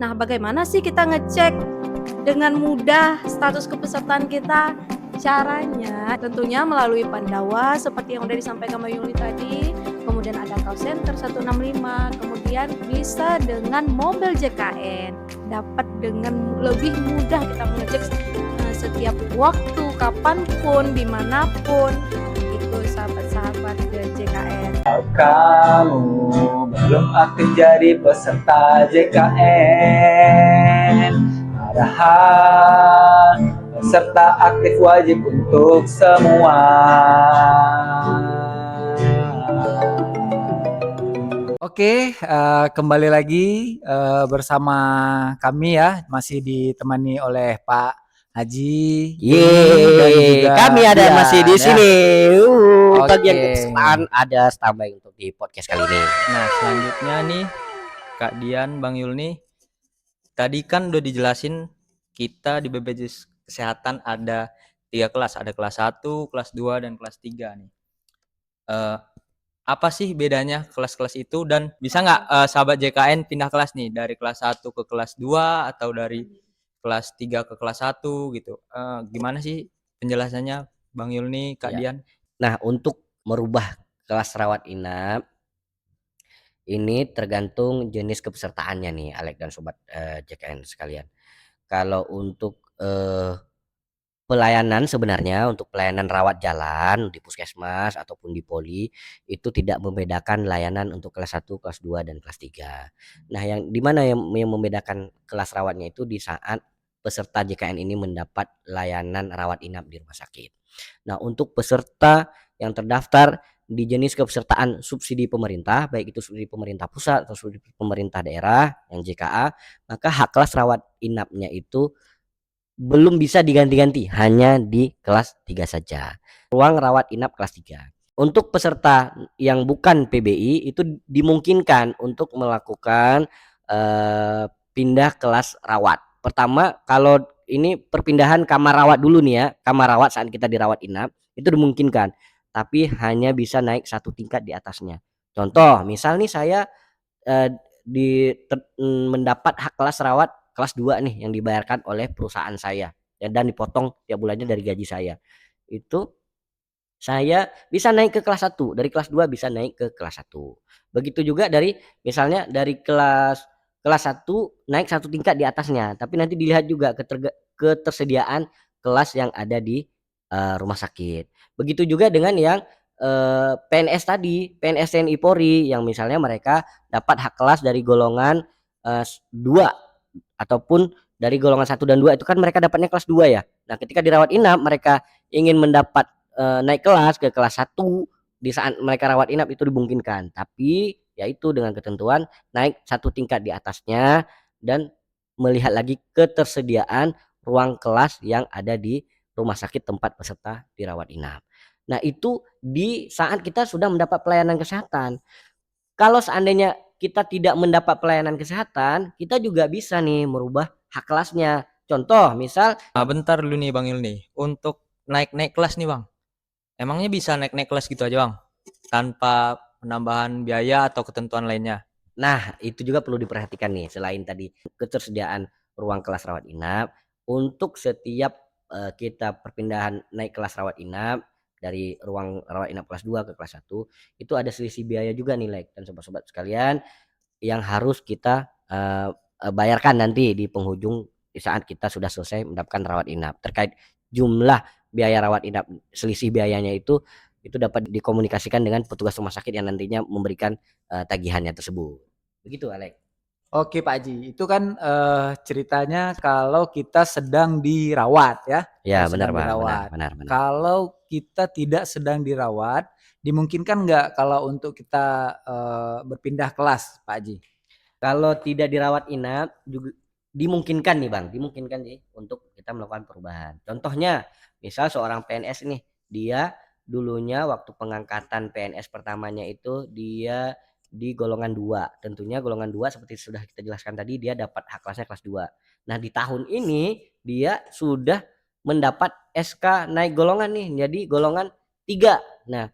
Nah, bagaimana sih kita ngecek dengan mudah status kepesertaan kita? Caranya tentunya melalui Pandawa seperti yang udah disampaikan Mbak Yuli tadi, kemudian ada call center 165, kemudian bisa dengan mobil JKN. Dapat dengan lebih mudah kita mengecek setiap waktu, kapanpun, dimanapun. Itu sahabat-sahabat JKN. Kamu belum aktif jadi peserta JKN, padahal peserta aktif wajib untuk semua. Oke, kembali lagi bersama kami ya, masih ditemani oleh Pak Haji. Yeay, kami ada Dian, masih di ya. sini. Bagian Oke. kepesertaan ada standby untuk di podcast kali ini. Nah, selanjutnya nih Kak Dian, Bang Yul nih, tadi kan udah dijelasin kita di BPJS Kesehatan ada 3 kelas, ada kelas 1, kelas 2, dan kelas 3 nih. Apa sih bedanya kelas-kelas itu, dan bisa nggak sahabat JKN pindah kelas nih dari kelas 1 ke kelas 2 atau dari kelas 3 ke kelas 1 gitu. Gimana sih penjelasannya Bang Yul nih, Kak Ya. Dian? Nah, untuk merubah kelas rawat inap ini tergantung jenis kepesertaannya nih, Alek dan sobat JKN sekalian. Kalau untuk pelayanan sebenarnya untuk pelayanan rawat jalan di puskesmas ataupun di poli itu tidak membedakan layanan untuk kelas 1, kelas 2 dan kelas 3. Nah, yang di mana yang membedakan kelas rawatnya itu di saat peserta JKN ini mendapat layanan rawat inap di rumah sakit. Nah, untuk peserta yang terdaftar di jenis kepesertaan subsidi pemerintah, baik itu subsidi pemerintah pusat atau subsidi pemerintah daerah yang JKA, maka hak kelas rawat inapnya itu belum bisa diganti-ganti, hanya di kelas 3 saja. Ruang rawat inap kelas 3. Untuk peserta yang bukan PBI itu dimungkinkan untuk melakukan pindah kelas rawat. Pertama, kalau ini perpindahan kamar rawat dulu nih ya, kamar rawat saat kita dirawat inap itu dimungkinkan, tapi hanya bisa naik 1 tingkat di atasnya. Contoh, misal nih saya mendapat hak kelas rawat kelas 2 nih yang dibayarkan oleh perusahaan saya ya, dan dipotong tiap bulannya dari gaji saya. Itu saya bisa naik ke kelas 1, dari kelas 2 bisa naik ke kelas 1. Begitu juga dari misalnya dari kelas 1 naik 1 tingkat di atasnya, tapi nanti dilihat juga ketersediaan kelas yang ada di rumah sakit. Begitu juga dengan yang PNS tadi, PNS TNI Polri yang misalnya mereka dapat hak kelas dari golongan 2 ataupun dari golongan 1 dan 2 itu kan mereka dapatnya kelas 2 ya. Nah, ketika dirawat inap mereka ingin mendapat naik kelas ke kelas 1 di saat mereka rawat inap itu dimungkinkan. Tapi yaitu dengan ketentuan naik 1 tingkat di atasnya dan melihat lagi ketersediaan ruang kelas yang ada di rumah sakit tempat peserta dirawat inap. Nah, itu di saat kita sudah mendapat pelayanan kesehatan. Kalau seandainya kita tidak mendapat pelayanan kesehatan, kita juga bisa nih merubah hak kelasnya. Contoh, misal Bentar dulu nih Bang Yul nih, untuk naik-naik kelas nih Bang, emangnya bisa naik-naik kelas gitu aja Bang? Tanpa penambahan biaya atau ketentuan lainnya? nah itu juga perlu diperhatikan nih, selain tadi ketersediaan ruang kelas rawat inap, untuk setiap kita perpindahan naik kelas rawat inap dari ruang rawat inap kelas 2 ke kelas 1 itu ada selisih biaya juga nih, Lek dan sobat-sobat sekalian, yang harus kita bayarkan nanti di penghujung di saat kita sudah selesai mendapatkan rawat inap. Terkait jumlah biaya rawat inap, selisih biayanya itu dapat dikomunikasikan dengan petugas rumah sakit yang nantinya memberikan tagihannya tersebut. Begitu, Alek. Oke Pak Haji, itu kan ceritanya kalau kita sedang dirawat ya. Ya, Kalau benar, sedang Bang. dirawat. Benar. Kalau kita tidak sedang dirawat, dimungkinkan nggak kalau untuk kita berpindah kelas, Pak Haji? Kalau tidak dirawat inap juga dimungkinkan nih, Bang, dimungkinkan sih untuk kita melakukan perubahan. Contohnya, misal seorang PNS nih, dia dulunya waktu pengangkatan PNS pertamanya itu dia di golongan 2. Tentunya golongan 2 seperti sudah kita jelaskan tadi dia dapat hak kelasnya kelas 2. Nah, di tahun ini dia sudah mendapat SK naik golongan nih jadi golongan 3. Nah,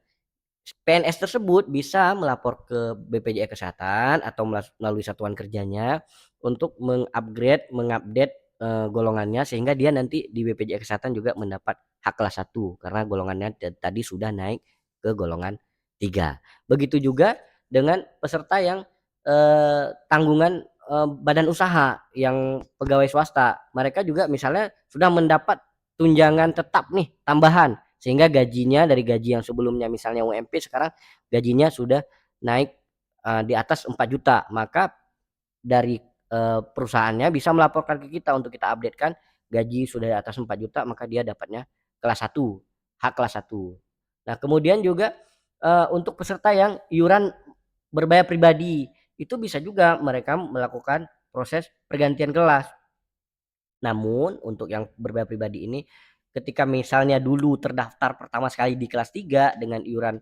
PNS tersebut bisa melapor ke BPJS Kesehatan atau melalui satuan kerjanya untuk mengupdate golongannya, sehingga dia nanti di BPJS Kesehatan juga mendapat hak kelas 1 karena golongannya tadi sudah naik ke golongan 3. Begitu juga dengan peserta yang tanggungan badan usaha yang pegawai swasta. Mereka juga misalnya sudah mendapat tunjangan tetap nih tambahan, sehingga gajinya dari gaji yang sebelumnya misalnya UMP, sekarang gajinya sudah naik di atas 4 juta. Maka dari perusahaannya bisa melaporkan ke kita untuk kita updatekan gaji sudah di atas 4 juta, maka dia dapatnya kelas 1, hak kelas 1. Nah, kemudian juga untuk peserta yang iuran berbayar pribadi, itu bisa juga mereka melakukan proses pergantian kelas. Namun untuk yang berbayar pribadi ini, ketika misalnya dulu terdaftar pertama sekali di kelas 3 dengan iuran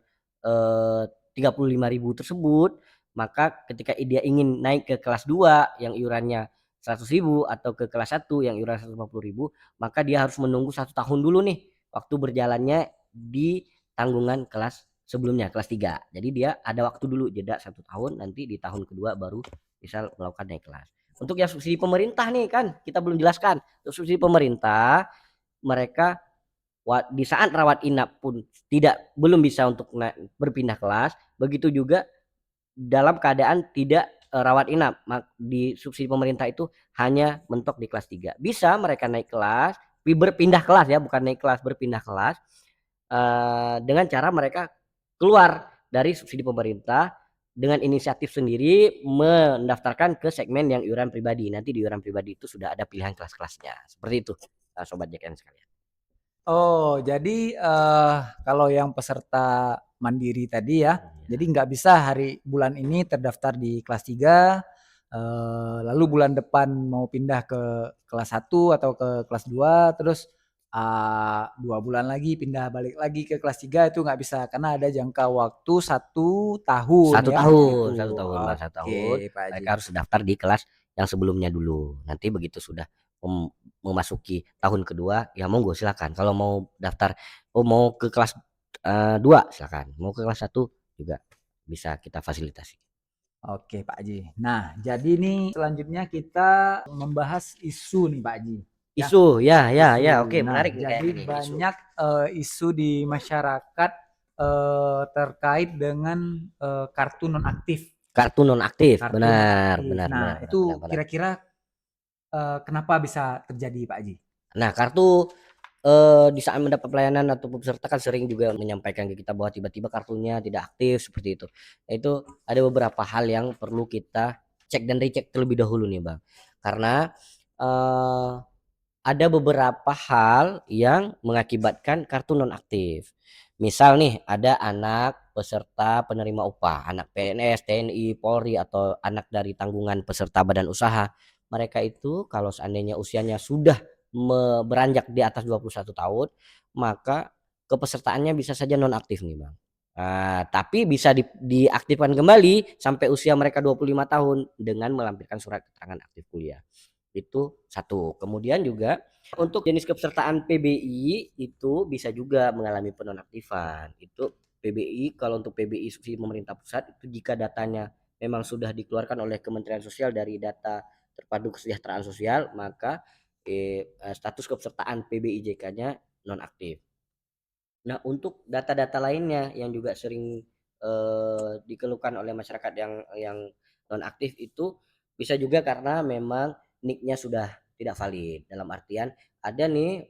35.000 tersebut, maka ketika dia ingin naik ke kelas 2 yang iurannya 100.000 atau ke kelas 1 yang iuran 150.000, maka dia harus menunggu 1 tahun dulu nih waktu berjalannya di tanggungan kelas sebelumnya, kelas 3. Jadi dia ada waktu dulu, jeda 1 tahun, nanti di tahun kedua baru bisa melakukan naik kelas. Untuk yang subsidi pemerintah nih kan kita belum jelaskan. Untuk subsidi pemerintah, mereka di saat rawat inap pun belum bisa untuk berpindah kelas, begitu juga dalam keadaan tidak rawat inap. Di subsidi pemerintah itu hanya mentok di kelas 3. Bisa mereka naik kelas, berpindah kelas ya, bukan naik kelas, berpindah kelas dengan cara mereka keluar dari subsidi pemerintah dengan inisiatif sendiri mendaftarkan ke segmen yang iuran pribadi. Nanti di iuran pribadi itu sudah ada pilihan kelas-kelasnya. Seperti itu, Sobat JKN sekalian. Oh, jadi kalau yang peserta mandiri tadi ya, jadi nggak bisa bulan ini terdaftar di kelas 3, lalu bulan depan mau pindah ke kelas 1 atau ke kelas 2, terus 2 bulan lagi pindah balik lagi ke kelas 3, itu nggak bisa karena ada jangka waktu 1 tahun Satu ya, tahun, begitu. 1 tahun, Bang, 1 tahun. Oke, Pak Haji. Mereka harus daftar di kelas yang sebelumnya dulu. Nanti begitu sudah memasuki tahun kedua, ya monggo silakan. Kalau mau daftar, mau ke kelas 2 silakan. Mau ke kelas 1 juga bisa kita fasilitasi. Oke, Pak Haji. Nah, jadi nih selanjutnya kita membahas isu nih, Pak Haji. Ya, Isu, ya, isu. oke, Nah, menarik nih jadi kayaknya nih, isu. banyak isu di masyarakat terkait dengan kartu nonaktif. Kartu nonaktif, Kartu benar, nonaktif. benar, Nah, benar, itu benar. kira-kira kenapa bisa terjadi, Pak Haji? Nah, kartu di saat mendapat pelayanan atau peserta kan sering juga menyampaikan ke kita bahwa tiba-tiba kartunya tidak aktif seperti itu. Nah, itu ada beberapa hal yang perlu kita cek dan recheck terlebih dahulu nih, Bang. Karena ada beberapa hal yang mengakibatkan kartu nonaktif. Misal nih ada anak peserta penerima upah, anak PNS, TNI, Polri, atau anak dari tanggungan peserta badan usaha. Mereka itu kalau seandainya usianya sudah beranjak di atas 21 tahun, maka kepesertaannya bisa saja nonaktif nih, Bang. Tapi bisa diaktifkan kembali sampai usia mereka 25 tahun dengan melampirkan surat keterangan aktif kuliah. Itu satu. Kemudian juga untuk jenis kepesertaan PBI itu bisa juga mengalami penonaktifan. Itu PBI, kalau untuk PBI subsidi pemerintah pusat itu jika datanya memang sudah dikeluarkan oleh Kementerian Sosial dari data terpadu kesejahteraan sosial, maka status kepesertaan PBI JK-nya nonaktif. Nah, untuk data-data lainnya yang juga sering dikeluhkan oleh masyarakat yang nonaktif itu bisa juga karena memang NIK-nya sudah tidak valid. Dalam artian ada nih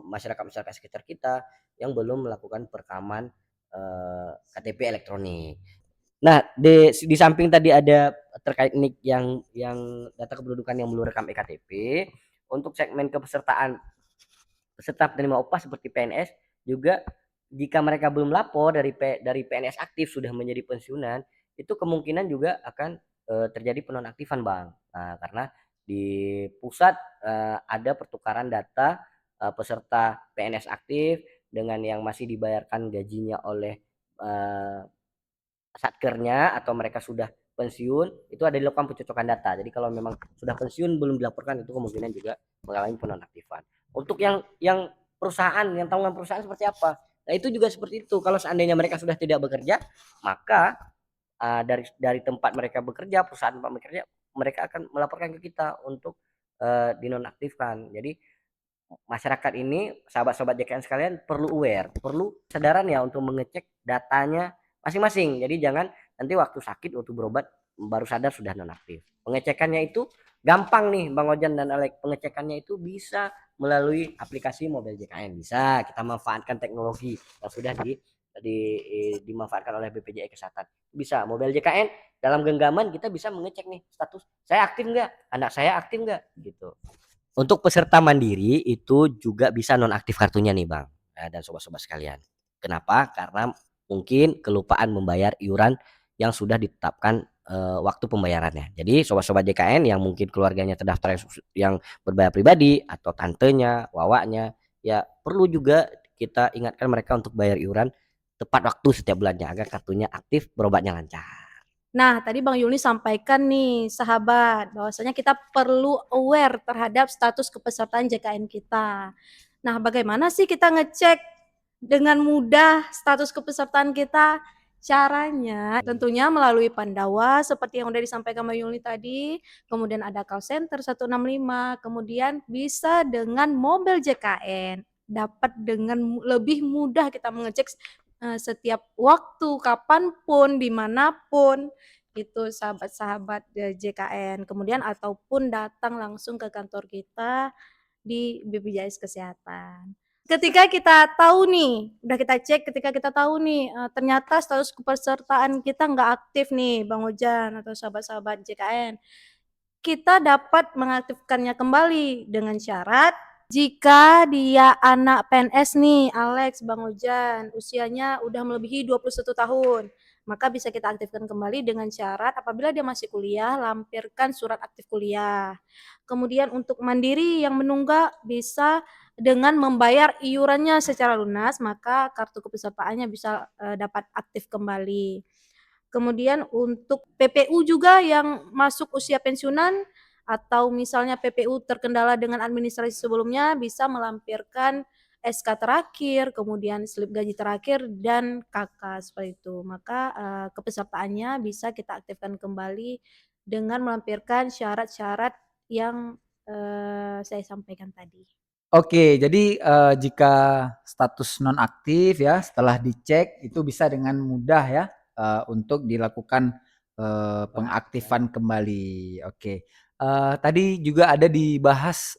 masyarakat sekitar kita yang belum melakukan perekaman KTP elektronik. Nah, di samping tadi ada terkait NIK yang data kependudukan yang belum rekam ektp, untuk segmen kepesertaan peserta penerima upah seperti PNS juga jika mereka belum lapor dari PNS aktif sudah menjadi pensiunan, itu kemungkinan juga akan terjadi penonaktifan, Bang. Nah, karena di pusat ada pertukaran data peserta PNS aktif dengan yang masih dibayarkan gajinya oleh satkernya atau mereka sudah pensiun, itu ada dilakukan pencocokan data. Jadi kalau memang sudah pensiun belum dilaporkan, itu kemungkinan juga mengalami penonaktifan. Untuk yang perusahaan, yang tanggungan perusahaan seperti apa? Nah, itu juga seperti itu. Kalau seandainya mereka sudah tidak bekerja, maka dari tempat mereka bekerja, perusahaan tempat bekerja, mereka akan melaporkan ke kita untuk dinonaktifkan. Jadi masyarakat ini, sahabat-sahabat JKN sekalian, perlu aware, perlu kesadaran ya untuk mengecek datanya masing-masing. Jadi jangan nanti waktu sakit, waktu berobat baru sadar sudah nonaktif. Pengecekannya itu gampang nih Bang Ojan dan Alek. Pengecekannya itu bisa melalui aplikasi Mobile JKN. Bisa kita manfaatkan teknologi yang sudah dimanfaatkan oleh BPJS Kesehatan. Bisa Mobile JKN, dalam genggaman kita bisa mengecek nih status saya aktif nggak, anak saya aktif nggak gitu. Untuk peserta mandiri itu juga bisa nonaktif kartunya nih Bang, dan sobat-sobat sekalian. Kenapa? Karena mungkin kelupaan membayar iuran yang sudah ditetapkan waktu pembayarannya. Jadi sobat-sobat JKN yang mungkin keluarganya terdaftar yang berbayar pribadi atau tantenya, wawaknya, ya perlu juga kita ingatkan mereka untuk bayar iuran tepat waktu setiap bulannya agar kartunya aktif, berobatnya lancar. Nah, tadi Bang Yuli sampaikan nih, sahabat, bahwasanya kita perlu aware terhadap status kepesertaan JKN kita. Nah, bagaimana sih kita ngecek dengan mudah status kepesertaan kita? Caranya tentunya melalui Pandawa seperti yang udah disampaikan Bang Yuli tadi, kemudian ada call center 165, kemudian bisa dengan mobil JKN. Dapat dengan lebih mudah kita mengecek setiap waktu, kapanpun, dimanapun, itu sahabat-sahabat JKN. Kemudian ataupun datang langsung ke kantor kita di BPJS Kesehatan. Ketika kita tahu nih, udah kita cek, ketika kita tahu nih, ternyata status kepesertaan kita nggak aktif nih, Bang Ojan atau sahabat-sahabat JKN, kita dapat mengaktifkannya kembali dengan syarat jika dia anak PNS nih, Alex, Bang Ojan, usianya udah melebihi 21 tahun, maka bisa kita aktifkan kembali dengan syarat apabila dia masih kuliah, lampirkan surat aktif kuliah. Kemudian untuk mandiri yang menunggak bisa dengan membayar iurannya secara lunas, maka kartu kepesertaannya bisa dapat aktif kembali. Kemudian untuk PPU juga yang masuk usia pensiunan atau misalnya PPU terkendala dengan administrasi sebelumnya bisa melampirkan SK terakhir, kemudian slip gaji terakhir dan KK seperti itu. Maka kepesertaannya bisa kita aktifkan kembali dengan melampirkan syarat-syarat yang saya sampaikan tadi. Oke, jadi jika status nonaktif ya setelah dicek itu bisa dengan mudah ya untuk dilakukan pengaktifan kembali. Oke, tadi juga ada dibahas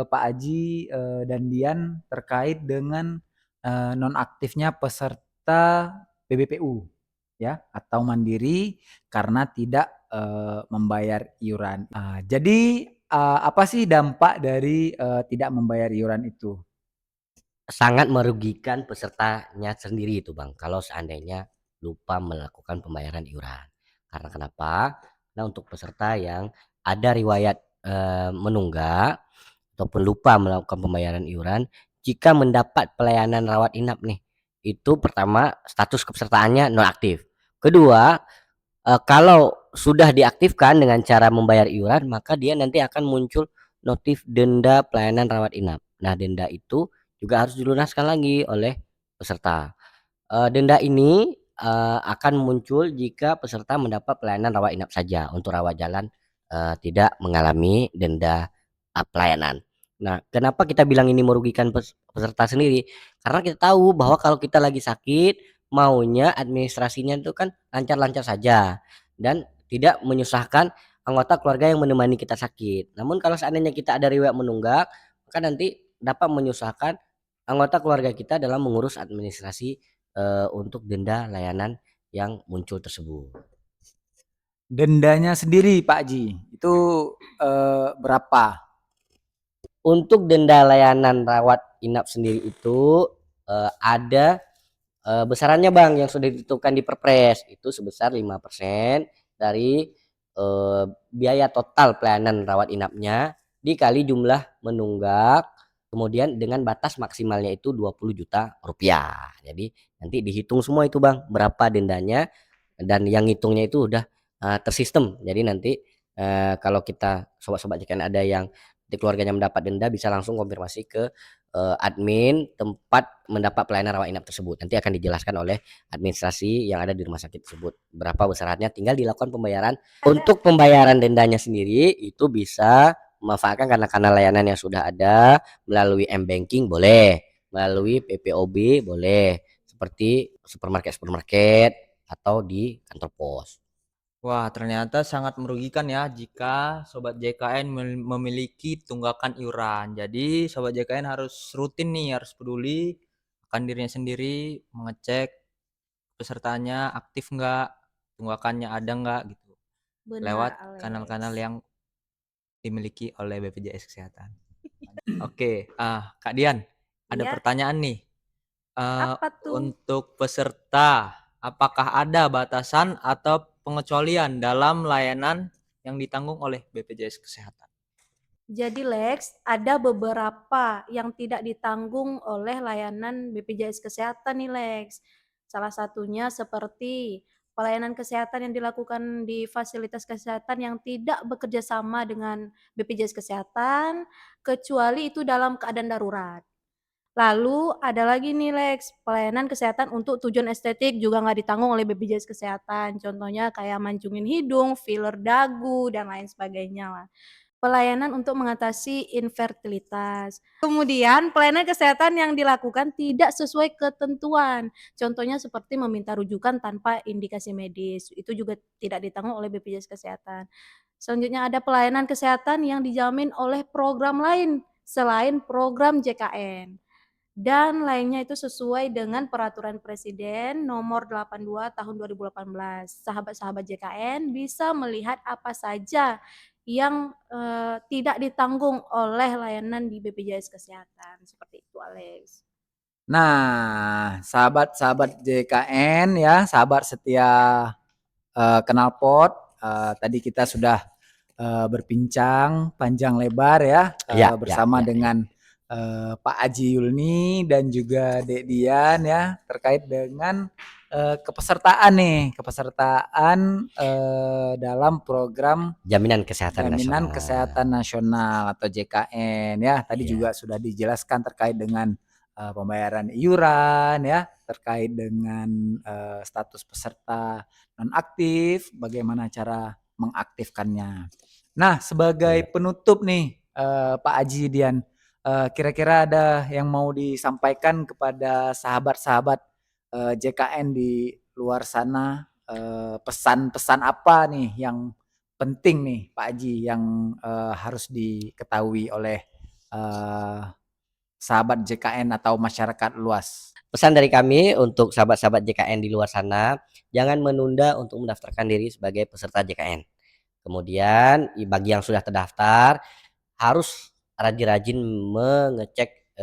Pak Aji dan Dian terkait dengan nonaktifnya peserta BBPU ya atau mandiri karena tidak membayar iuran. Jadi apa sih dampak dari tidak membayar iuran itu? Sangat merugikan pesertanya sendiri itu Bang, kalau seandainya lupa melakukan pembayaran iuran. Karena kenapa? Nah, untuk peserta yang ada riwayat menunggak ataupun lupa melakukan pembayaran iuran, jika mendapat pelayanan rawat inap nih, itu pertama status kepesertaannya nonaktif. Kedua, kalau sudah diaktifkan dengan cara membayar iuran, maka dia nanti akan muncul notif denda pelayanan rawat inap. Nah, denda itu juga harus dilunaskan lagi oleh peserta. Denda ini akan muncul jika peserta mendapat pelayanan rawat inap saja. Untuk rawat jalan tidak mengalami denda pelayanan. Nah, kenapa kita bilang ini merugikan peserta sendiri? Karena kita tahu bahwa kalau kita lagi sakit, maunya administrasinya itu kan lancar-lancar saja dan tidak menyusahkan anggota keluarga yang menemani kita sakit. Namun kalau seandainya kita ada riwayat menunggak, maka nanti dapat menyusahkan anggota keluarga kita dalam mengurus administrasi untuk denda layanan yang muncul tersebut. Dendanya sendiri Pak Ji, itu berapa? Untuk denda layanan rawat inap sendiri itu ada besarannya Bang yang sudah ditentukan di Perpres, itu sebesar 5% dari biaya total pelayanan rawat inapnya dikali jumlah menunggak, kemudian dengan batas maksimalnya itu 20 juta rupiah. Jadi nanti dihitung semua itu Bang berapa dendanya, dan yang ngitungnya itu udah tersistem. Jadi nanti kalau kita sobat-sobat JKN ada yang Nanti keluarganya mendapat denda bisa langsung konfirmasi ke admin tempat mendapat pelayanan rawat inap tersebut. Nanti akan dijelaskan oleh administrasi yang ada di rumah sakit tersebut. Berapa besarannya tinggal dilakukan pembayaran. Untuk pembayaran dendanya sendiri itu bisa memanfaatkan karena kanal layanan yang sudah ada melalui M-Banking boleh, melalui PPOB boleh, seperti supermarket atau di kantor pos. Wah, ternyata sangat merugikan ya jika Sobat JKN memiliki tunggakan iuran. Jadi Sobat JKN harus rutin nih, harus peduli akan dirinya sendiri, mengecek pesertanya aktif nggak, tunggakannya ada nggak gitu, Benar, lewat Alex. kanal-kanal yang dimiliki oleh BPJS Kesehatan. Oke, Kak Dian, ada Iya, pertanyaan nih. apa tuh? Untuk peserta, apakah ada batasan atau pengecualian dalam layanan yang ditanggung oleh BPJS Kesehatan? Jadi Lex, ada beberapa yang tidak ditanggung oleh layanan BPJS Kesehatan nih Lex. Salah satunya seperti pelayanan kesehatan yang dilakukan di fasilitas kesehatan yang tidak bekerja sama dengan BPJS Kesehatan, kecuali itu dalam keadaan darurat. Lalu ada lagi nih Lex, pelayanan kesehatan untuk tujuan estetik juga nggak ditanggung oleh BPJS Kesehatan. Contohnya kayak mancungin hidung, filler dagu, dan lain sebagainya lah. Pelayanan untuk mengatasi infertilitas. Kemudian pelayanan kesehatan yang dilakukan tidak sesuai ketentuan. Contohnya seperti meminta rujukan tanpa indikasi medis. Itu juga tidak ditanggung oleh BPJS Kesehatan. Selanjutnya ada pelayanan kesehatan yang dijamin oleh program lain selain program JKN. Dan lainnya itu sesuai dengan peraturan Presiden nomor 82 tahun 2018. Sahabat-sahabat JKN bisa melihat apa saja yang tidak ditanggung oleh layanan di BPJS Kesehatan. Seperti itu, Alex. Nah, sahabat-sahabat JKN ya, sahabat setia Knalpot, tadi kita sudah berbincang panjang lebar ya, bersama dengan Pak Aji Yulni dan juga Dek Dian ya, terkait dengan kepesertaan dalam program Jaminan Kesehatan Kesehatan Nasional atau JKN ya. Tadi juga sudah dijelaskan terkait dengan pembayaran iuran ya, terkait dengan status peserta nonaktif, bagaimana cara mengaktifkannya. Nah, sebagai penutup nih Pak Aji Dian, kira-kira ada yang mau disampaikan kepada sahabat-sahabat JKN di luar sana, pesan-pesan apa nih yang penting nih Pak Aji yang harus diketahui oleh sahabat JKN atau masyarakat luas? Pesan dari kami untuk sahabat-sahabat JKN di luar sana, jangan menunda untuk mendaftarkan diri sebagai peserta JKN. Kemudian bagi yang sudah terdaftar harus rajin-rajin mengecek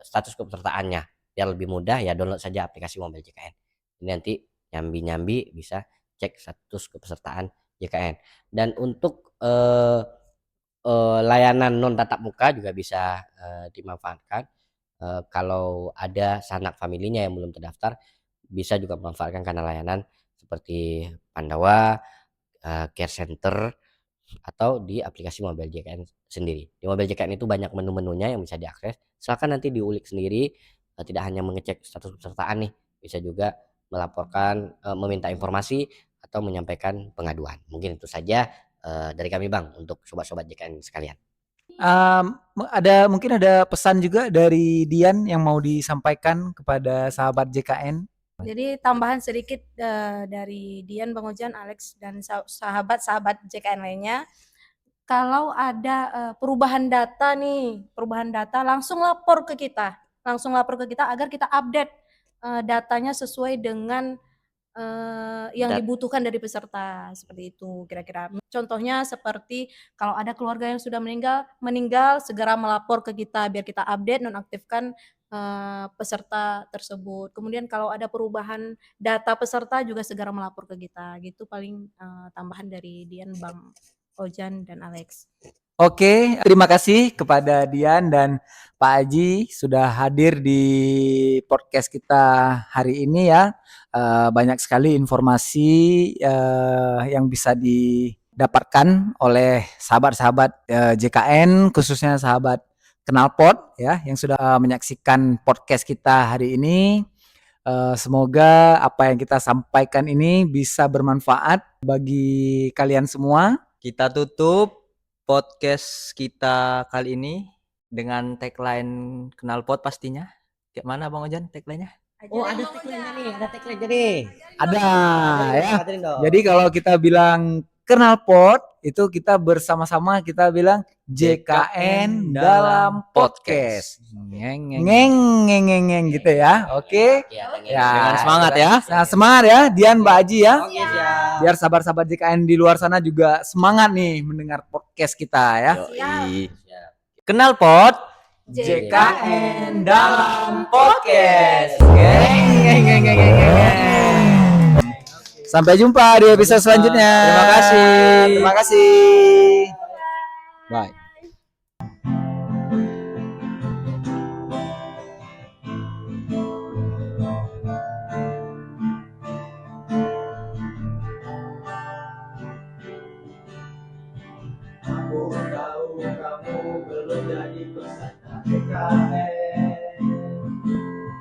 status kepesertaannya. Biar lebih mudah ya download saja aplikasi Mobile JKN. Ini nanti nyambi-nyambi bisa cek status kepesertaan JKN. Dan untuk layanan non tatap muka juga bisa dimanfaatkan. Kalau ada sanak familinya yang belum terdaftar, bisa juga memanfaatkan kanal layanan seperti Pandawa, Care Center, atau di aplikasi Mobile JKN sendiri. Di Mobile JKN itu banyak menu-menunya yang bisa diakses. Silakan nanti diulik sendiri, tidak hanya mengecek status pesertaan nih, bisa juga melaporkan, meminta informasi atau menyampaikan pengaduan. Mungkin itu saja dari kami Bang untuk sobat-sobat JKN sekalian. Mungkin ada pesan juga dari Dian yang mau disampaikan kepada sahabat JKN. Jadi tambahan sedikit dari Dian, Bang Ojan, Alex, dan sahabat-sahabat JKN lainnya. Kalau ada perubahan data langsung lapor ke kita. Agar kita update datanya sesuai dengan yang dibutuhkan dari peserta, seperti itu kira-kira. Contohnya seperti kalau ada keluarga yang sudah meninggal segera melapor ke kita biar kita update nonaktifkan peserta tersebut. Kemudian kalau ada perubahan data peserta juga segera melapor ke kita. Gitu paling tambahan dari Dian, Bang Ojan, dan Alex. Oke, terima kasih kepada Dian dan Pak Aji sudah hadir di podcast kita hari ini ya. Banyak sekali informasi yang bisa didapatkan oleh sahabat-sahabat JKN, khususnya sahabat Knalpot ya yang sudah menyaksikan podcast kita hari ini. Semoga apa yang kita sampaikan ini bisa bermanfaat bagi kalian semua. Kita tutup podcast kita kali ini dengan tagline Knalpot pastinya. Kayak mana Bang Ojan tagline-nya? Oh, ada tagline-nya nih, ada tagline-nya nih. Ada ya. Ajarin dong. Jadi kalau kita bilang Knalpot itu kita bersama-sama kita bilang JKN dalam podcast. Ngeng gitu ya. Oke. Ya. Dengan semangat ya. Nah, semangat ya Dian Mbak Aji ya. Oke, siap. Biar sahabat-sahabat JKN di luar sana juga semangat nih mendengar podcast kita ya. Yoi. Siap. Knalpot JKN dalam podcast. Geng. Sampai jumpa di episode selanjutnya. Terima kasih. Terima kasih. Bye. Aku tahu kamu belum jadi peserta JKN.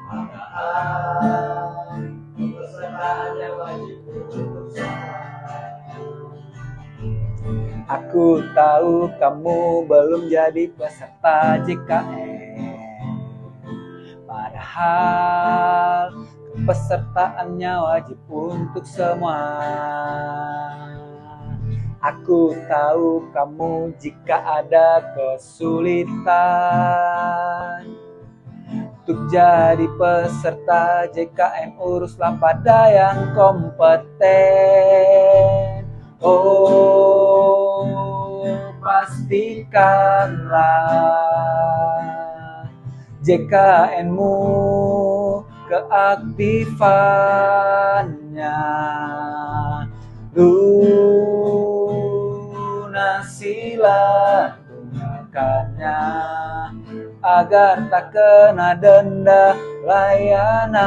Padahal kepesertaannya wajib untuk semua. Aku tahu kamu belum jadi peserta JKN. Padahal kepesertaannya wajib untuk semua. Aku tahu kamu jika ada kesulitan untuk jadi peserta JKN, uruslah pada yang kompeten. Oh, pastikanlah JKN-mu keaktifannya. Lunasilah tunggakannya agar tak kena denda layanan.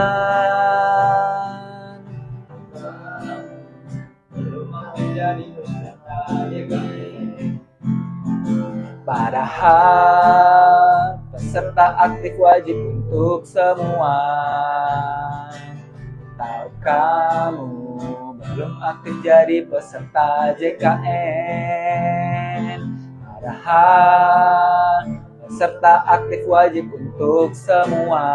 Belum menjadi peserta JKN. Padahal peserta aktif wajib untuk semua. Tahu kamu belum aktif jadi peserta JKN. Padahal peserta aktif wajib untuk semua.